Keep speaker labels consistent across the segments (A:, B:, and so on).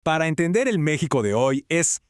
A: Para entender el México de hoy es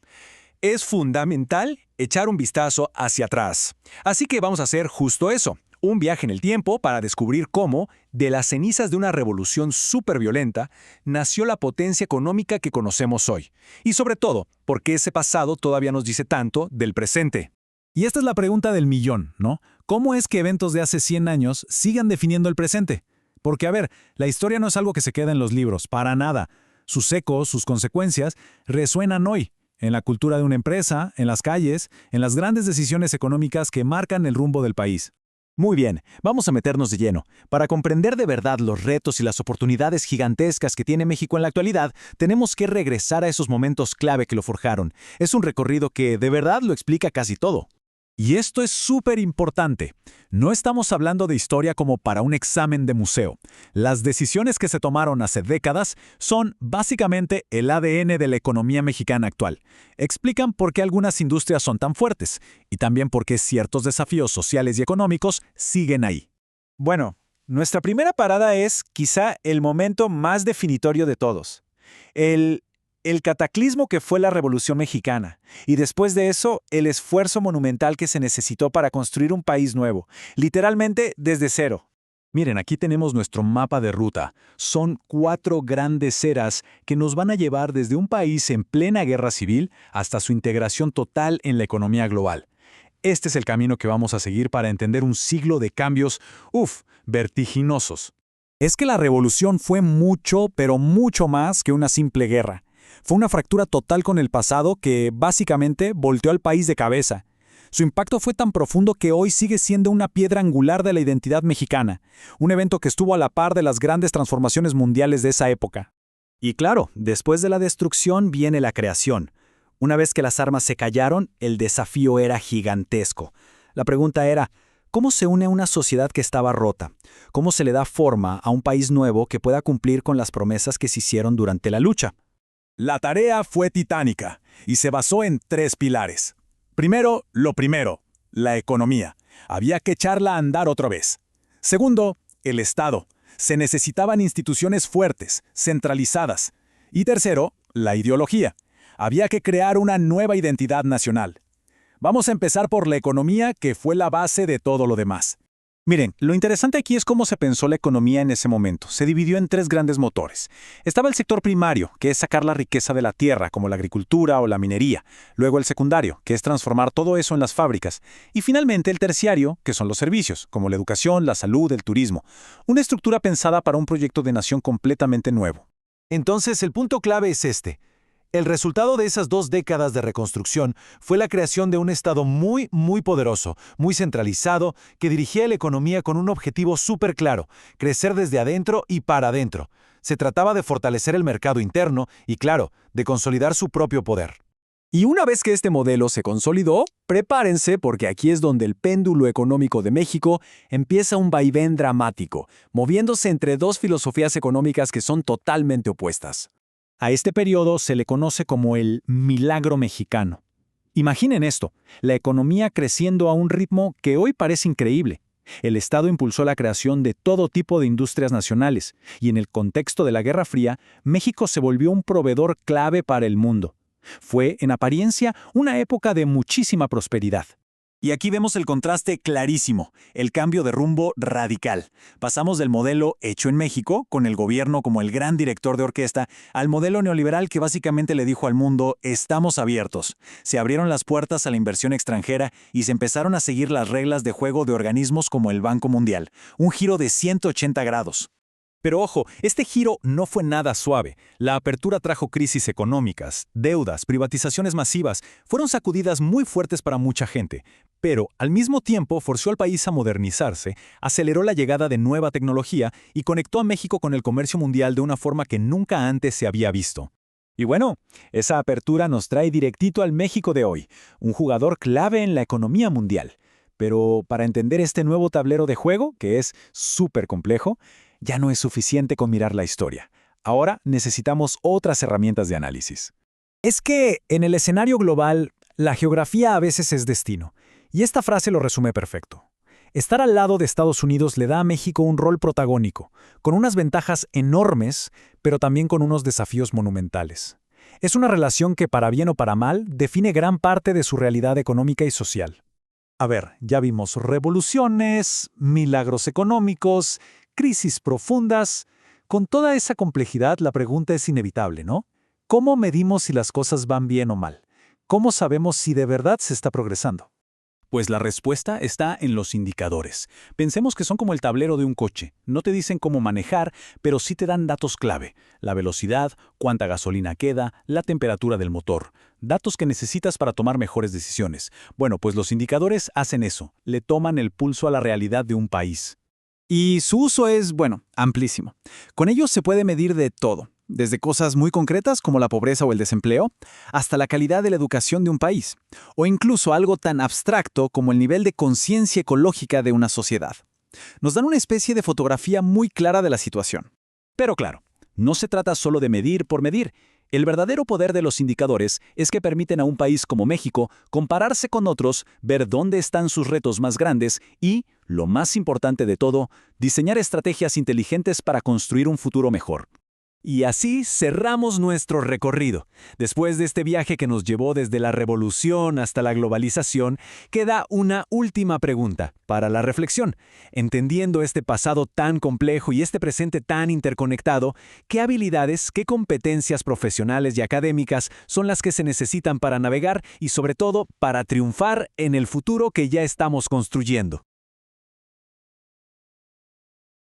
A: fundamental echar un vistazo hacia atrás. Así que vamos a hacer justo eso, un viaje en el tiempo para descubrir cómo, de las cenizas de una revolución superviolenta, nació la potencia económica que conocemos hoy. Y sobre todo, por qué ese pasado todavía nos dice tanto del presente.
B: Y esta es la pregunta del millón, ¿no? ¿Cómo es que eventos de hace 100 años sigan definiendo el presente? Porque, a ver, la historia no es algo que se queda en los libros, para nada. Sus ecos, sus consecuencias, resuenan hoy, en la cultura de una empresa, en las calles, en las grandes decisiones económicas que marcan el rumbo del país.
C: Muy bien, vamos a meternos de lleno. Para comprender de verdad los retos y las oportunidades gigantescas que tiene México en la actualidad, tenemos que regresar a esos momentos clave que lo forjaron. Es un recorrido que de verdad lo explica casi todo.
B: Y esto es súper importante. No estamos hablando de historia como para un examen de museo. Las decisiones que se tomaron hace décadas son básicamente el ADN de la economía mexicana actual. Explican por qué algunas industrias son tan fuertes y también por qué ciertos desafíos sociales y económicos siguen ahí.
D: Bueno, nuestra primera parada es quizá el momento más definitorio de todos. El cataclismo que fue la Revolución Mexicana, y después de eso, el esfuerzo monumental que se necesitó para construir un país nuevo, literalmente desde cero.
B: Miren, aquí tenemos nuestro mapa de ruta. Son 4 grandes eras que nos van a llevar desde un país en plena guerra civil hasta su integración total en la economía global. Este es el camino que vamos a seguir para entender un siglo de cambios, vertiginosos. Es que la revolución fue mucho, pero mucho más que una simple guerra. Fue una fractura total con el pasado que, básicamente, volteó al país de cabeza. Su impacto fue tan profundo que hoy sigue siendo una piedra angular de la identidad mexicana, un evento que estuvo a la par de las grandes transformaciones mundiales de esa época.
C: Y claro, después de la destrucción viene la creación. Una vez que las armas se callaron, el desafío era gigantesco. La pregunta era, ¿cómo se une una sociedad que estaba rota? ¿Cómo se le da forma a un país nuevo que pueda cumplir con las promesas que se hicieron durante la lucha?
A: La tarea fue titánica y se basó en 3 pilares. Primero, la economía. Había que echarla a andar otra vez. Segundo, el Estado. Se necesitaban instituciones fuertes, centralizadas. Y tercero, la ideología. Había que crear una nueva identidad nacional. Vamos a empezar por la economía, que fue la base de todo lo demás.
D: Miren, lo interesante aquí es cómo se pensó la economía en ese momento. Se dividió en 3 grandes motores. Estaba el sector primario, que es sacar la riqueza de la tierra, como la agricultura o la minería. Luego el secundario, que es transformar todo eso en las fábricas. Y finalmente el terciario, que son los servicios, como la educación, la salud, el turismo. Una estructura pensada para un proyecto de nación completamente nuevo.
E: Entonces, el punto clave es este. El resultado de esas 2 décadas de reconstrucción fue la creación de un Estado muy poderoso, muy centralizado, que dirigía la economía con un objetivo súper claro: crecer desde adentro y para adentro. Se trataba de fortalecer el mercado interno y, claro, de consolidar su propio poder.
A: Y una vez que este modelo se consolidó, prepárense porque aquí es donde el péndulo económico de México empieza un vaivén dramático, moviéndose entre 2 filosofías económicas que son totalmente opuestas.
B: A este periodo se le conoce como el milagro mexicano. Imaginen esto, la economía creciendo a un ritmo que hoy parece increíble. El Estado impulsó la creación de todo tipo de industrias nacionales, y en el contexto de la Guerra Fría, México se volvió un proveedor clave para el mundo. Fue, en apariencia, una época de muchísima prosperidad.
C: Y aquí vemos el contraste clarísimo, el cambio de rumbo radical. Pasamos del modelo hecho en México, con el gobierno como el gran director de orquesta, al modelo neoliberal que básicamente le dijo al mundo: estamos abiertos. Se abrieron las puertas a la inversión extranjera y se empezaron a seguir las reglas de juego de organismos como el Banco Mundial. Un giro de 180 grados.
B: Pero ojo, este giro no fue nada suave. La apertura trajo crisis económicas, deudas, privatizaciones masivas. Fueron sacudidas muy fuertes para mucha gente. Pero, al mismo tiempo, forzó al país a modernizarse, aceleró la llegada de nueva tecnología y conectó a México con el comercio mundial de una forma que nunca antes se había visto.
D: Y bueno, esa apertura nos trae directito al México de hoy, un jugador clave en la economía mundial. Pero para entender este nuevo tablero de juego, que es súper complejo, ya no es suficiente con mirar la historia. Ahora necesitamos otras herramientas de análisis.
B: Es que, en el escenario global, la geografía a veces es destino. Y esta frase lo resume perfecto. Estar al lado de Estados Unidos le da a México un rol protagónico, con unas ventajas enormes, pero también con unos desafíos monumentales. Es una relación que, para bien o para mal, define gran parte de su realidad económica y social. A ver, ya vimos revoluciones, milagros económicos, crisis profundas. Con toda esa complejidad, la pregunta es inevitable, ¿no? ¿Cómo medimos si las cosas van bien o mal? ¿Cómo sabemos si de verdad se está progresando?
D: Pues la respuesta está en los indicadores. Pensemos que son como el tablero de un coche. No te dicen cómo manejar, pero sí te dan datos clave. La velocidad, cuánta gasolina queda, la temperatura del motor. Datos que necesitas para tomar mejores decisiones. Bueno, pues los indicadores hacen eso. Le toman el pulso a la realidad de un país.
C: Y su uso es, bueno, amplísimo. Con ellos se puede medir de todo, desde cosas muy concretas como la pobreza o el desempleo, hasta la calidad de la educación de un país, o incluso algo tan abstracto como el nivel de conciencia ecológica de una sociedad. Nos dan una especie de fotografía muy clara de la situación.
D: Pero claro, no se trata solo de medir por medir. El verdadero poder de los indicadores es que permiten a un país como México compararse con otros, ver dónde están sus retos más grandes y, lo más importante de todo, diseñar estrategias inteligentes para construir un futuro mejor. Y así cerramos nuestro recorrido. Después de este viaje que nos llevó desde la revolución hasta la globalización, queda una última pregunta para la reflexión. Entendiendo este pasado tan complejo y este presente tan interconectado, ¿qué habilidades, qué competencias profesionales y académicas son las que se necesitan para navegar y sobre todo para triunfar en el futuro que ya estamos construyendo?